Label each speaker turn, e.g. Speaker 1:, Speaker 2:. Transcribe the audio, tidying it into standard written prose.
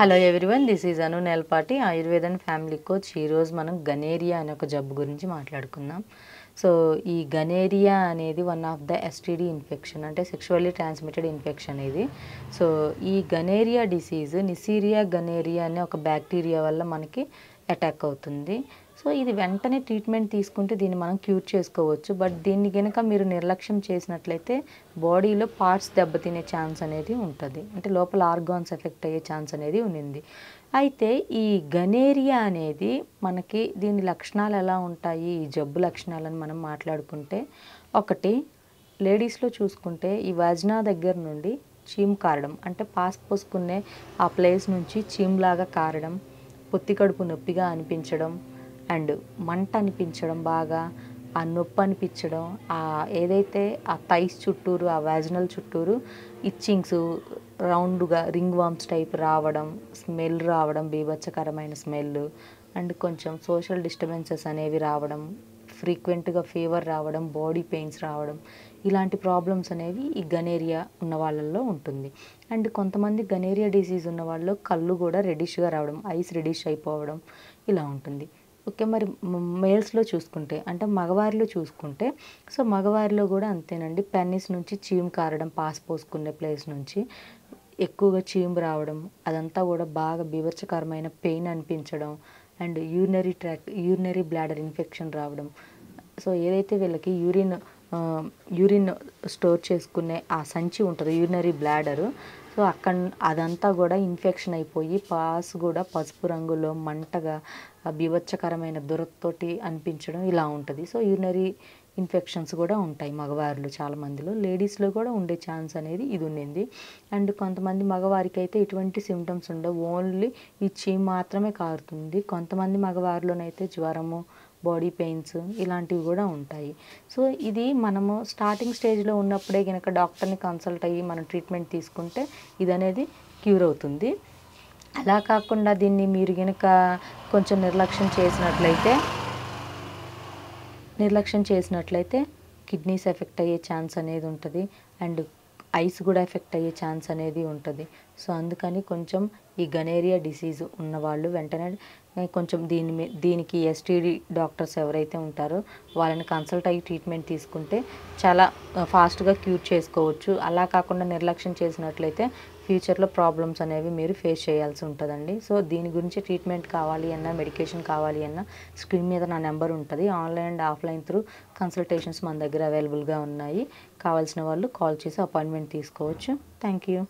Speaker 1: Hello everyone, this is Anu Nelpati Ayurveda and family coach. ఈరోజు మనం gonorrhoea అనే ఒక జబ్బు గురించి మాట్లాడుకుందాం. సో ఈ గనేరియా అనేది one of the STD infection, అంటే సెక్షువల్లీ ట్రాన్స్మిటెడ్ ఇన్ఫెక్షన్ ఇది. సో ఈ గనేరియా డిసీజ్ నిసీరియా గనేరియా అనే ఒక బ్యాక్టీరియా వల్ల మనకి అటాక్ అవుతుంది. సో ఇది వెంటనే ట్రీట్మెంట్ తీసుకుంటే దీన్ని మనం క్యూర్ చేసుకోవచ్చు. బట్ దీన్ని కనుక మీరు నిర్లక్ష్యం చేసినట్లయితే బాడీలో పార్ట్స్ దెబ్బతినే ఛాన్స్ అనేది ఉంటుంది, అంటే లోపల ఆర్గాన్స్ ఎఫెక్ట్ అయ్యే ఛాన్స్ అనేది ఉంది. అయితే ఈ గనేరియా అనేది మనకి దీని లక్షణాలు ఎలా ఉంటాయి, ఈ జబ్బు లక్షణాలను మనం మాట్లాడుకుంటే, ఒకటి లేడీస్లో చూసుకుంటే ఈ వాజినా దగ్గర నుండి చీమ్ కారడం, అంటే పాస్ పోసుకునే ఆ ప్లేస్ నుంచి చీమ్లాగా కారడం, పొత్తి కడుపు నొప్పిగా అనిపించడం, అండ్ మంట అనిపించడం, బాగా ఆ నొప్పి అనిపించడం, ఏదైతే ఆ థైస్ చుట్టూరు, ఆ వాజినల్ చుట్టూరు ఇచ్చింగ్స్, రౌండ్గా రింగ్ వామ్స్ టైప్ రావడం, స్మెల్ రావడం, బీభత్సకరమైన స్మెల్, అండ్ కొంచెం సోషల్ డిస్టర్బెన్సెస్ అనేవి రావడం, ఫ్రీక్వెంట్గా ఫీవర్ రావడం, బాడీ పెయిన్స్ రావడం, ఇలాంటి ప్రాబ్లమ్స్ అనేవి ఈ గనేరియా ఉన్న వాళ్ళల్లో ఉంటుంది. అండ్ కొంతమంది గనేరియా డిసీజ్ ఉన్న వాళ్ళు కళ్ళు కూడా రెడిష్గా రావడం, ఐస్ రెడిష్ అయిపోవడం, ఇలా ఉంటుంది. ఓకే, మరి మేల్స్లో చూసుకుంటే, అంటే మగవారిలో చూసుకుంటే, సో మగవారిలో కూడా అంతేనండి. పెన్నిస్ నుంచి చీమ్ కారడం, పాస్ పోసుకునే ప్లేస్ నుంచి ఎక్కువగా చీమ్ రావడం, అదంతా కూడా బాగా బీభత్సకరమైన పెయిన్ అనిపించడం, అండ్ యూరినరీ బ్లాడర్ ఇన్ఫెక్షన్ రావడం. సో ఏదైతే వీళ్ళకి యూరిన్ స్టోర్ చేసుకునే ఆ సంచి ఉంటుంది, యూరినరీ బ్లాడరు, సో అదంతా కూడా ఇన్ఫెక్షన్ అయిపోయి పాస్ కూడా పసుపు రంగులో మంటగా బీభత్సకరమైన దురదతోటి అనిపించడం, ఇలా ఉంటుంది. సో యూరినరీ ఇన్ఫెక్షన్స్ కూడా ఉంటాయి మగవారిలో చాలామందిలో. లేడీస్లో కూడా ఉండే ఛాన్స్ అనేది ఇది ఉండింది. అండ్ కొంతమంది మగవారికి అయితే ఎటువంటి సిమ్టమ్స్ ఉండవు, ఓన్లీ ఈ చీమ్ మాత్రమే కారుతుంది. కొంతమంది మగవారిలోనైతే జ్వరము, బాడీ పెయిన్స్ ఇలాంటివి కూడా ఉంటాయి. సో ఇది మనము స్టార్టింగ్ స్టేజ్లో ఉన్నప్పుడే కనుక డాక్టర్ని కన్సల్ట్ అయ్యి మనం ట్రీట్మెంట్ తీసుకుంటే ఇది అనేది క్యూర్ అవుతుంది. అలా కాకుండా దీన్ని మీరు కనుక కొంచెం నిర్లక్ష్యం చేసినట్లయితే కిడ్నీస్ ఎఫెక్ట్ అయ్యే ఛాన్స్ అనేది ఉంటుంది, అండ్ ఐస్ కూడా ఎఫెక్ట్ అయ్యే ఛాన్స్ అనేది ఉంటుంది. సో అందుకని కొంచెం ఈ గనేరియా డిసీజ్ ఉన్నవాళ్ళు వెంటనే కొంచెం దీనికి ఎస్టీడీ డాక్టర్స్ ఎవరైతే ఉంటారో వాళ్ళని కన్సల్ట్ అయ్యి ట్రీట్మెంట్ తీసుకుంటే చాలా ఫాస్ట్గా క్యూర్ చేసుకోవచ్చు. అలా కాకుండా నిర్లక్ష్యం చేసినట్లయితే ఫ్యూచర్లో ప్రాబ్లమ్స్ అనేవి మీరు ఫేస్ చేయాల్సి ఉంటుందండి. సో దీని గురించి ట్రీట్మెంట్ కావాలి అన్నా, మెడికేషన్ కావాలి అన్నా, స్క్రీన్ మీద నా నెంబర్ ఉంటుంది. Online and offline through consultations మన దగ్గర అవైలబుల్గా ఉన్నాయి. కావాల్సిన వాళ్ళు కాల్ చేసి అపాయింట్మెంట్ తీసుకోవచ్చు. Thank you.